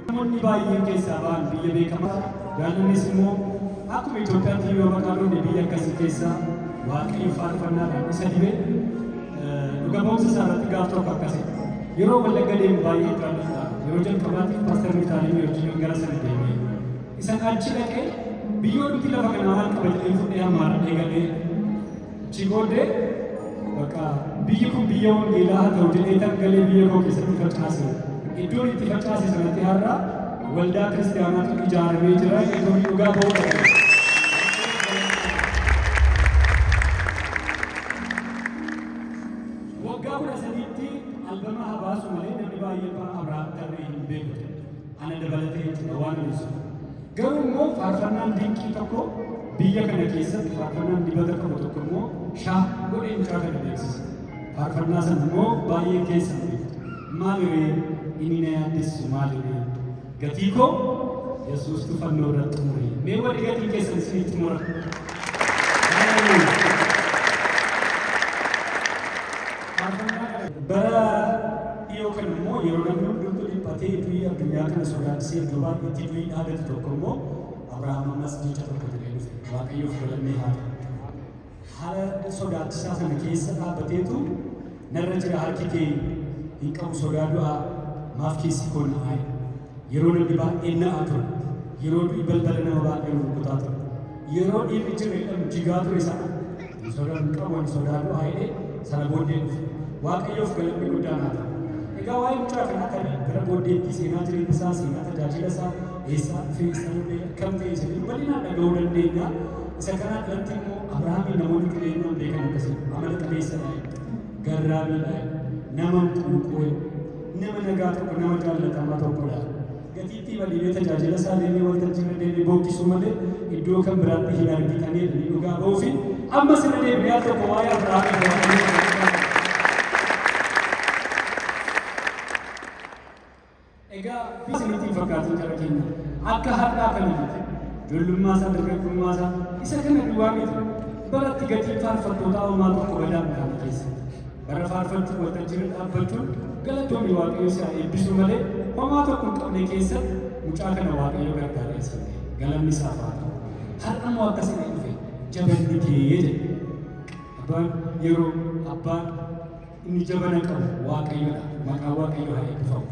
namoonni baay'een keessaa ba'an biyya beekamaa daandiinis immoo akkuma Itoophiyaatti yoo maqaan biyya akkasii keessaa waaqayyo faarfannaadhaan isa dibee dhuga ba'umsa isaa irratti gaaf tokko akkasii yeroo wallagga deemu baay'ee jaalladha. Yeroo jalqabaatti paaster Mitaalee wajjin gara sana deemee isa achi dhaqee biyyoonni lafa kanaa maal qabatee fudhee hammaadha eegalee achi booddee bakka biyyi kun biyya wangeelaa haa ta'u jedhee galee biyya koo keessatti facaase. Iddoon itti facaase sanatti har'a waldaa kiristaanaatu ijaaramee jira. Iddoon dhugaa ba'uu qabu. Waggaa 13tti albama habaasu malee namni baay'een Abrahaam tarree hin beeku. Ana dabalatee jechuudha waan ibsu. Garuu immoo faarfannaan dinqii tokko biyya kana keessatti faarfannaan dibata qabu tokko immoo shaa godhee mucaa kana beeksisa. Faarfannaa sana immoo baay'een keessan beektu. Maaliree inni na yaaddeessu maaliree gatii koo Yesuustu fannoo irratti xumure. Mee warri gatii keessan isinitti xumura. Bara dhiyoo kana immoo yeroo namni hundumtuu dhiphatee du'ii addunyaa kana sodaachisee gabaan itti du'ii dhaadatu tokko immoo Abrahaam ammas jecha tokko jedhee dhufe. Waaqayyoof galannee haa ta'u. Haala sodaachisaa sana keessa dhaabbateetu narra jira harki kee hin qabu sodaa du'aa maaf keessi koo na'aa yeroo namni baay'een na'aa ture yeroo du'i balbala nama baay'ee rukutaa ture yeroo dhiirri jira jedhamu jigaa ture sana sodaa hin qabu ani sodaa du'aa jedhee sana booddee dhufe. Waaqayyoof galanni guddaan haa ta'u. Egaa waa'ee mucaa kanaa kan gara booddeetti seenaa jireenya isaa seenaa tajaajila isaa eessaa dhufee isaa akkam ta'e isa bal'inaan dhaga'uu dandeenya. Isa kanaa irratti immoo Abrahaamiin namoonni qabeenyaan beekan akkasii amala qabeessadha. Garraamiidha. Nama quuquu nama nagaa tokko nama jaallatamaa tokkodha. Gatiittii bal'inee tajaajila isaa deemee waltajjii irra deemee bookkisuu malee iddoo kan biraatti hin argitanii dhugaa ba'uu fi amma sirra deemee al tokko waa'ee Abrahaamii egaa bisinitti fakkaatu jara keenya akka har'aa kana ijoollummaa isaa dargaggummaa isaa isa kana duwwaa miti baratti gatiin faarfattootaa uumaa tokko badaan kana keessa bara faarfachuu waltajjii irra dhaabbachuun galatoomii waaqayyo isaa eebbisuu malee homaa tokko hin qabne keessatti mucaa kana waaqayyo gargaara isa galanni isaa haa ta'u. Har'a immoo akkasii dhufe jabanni kee jedhe abbaan yeroo abbaan inni jabana qabu waaqayyoodha maqaa waaqayyo haa eebbifamu.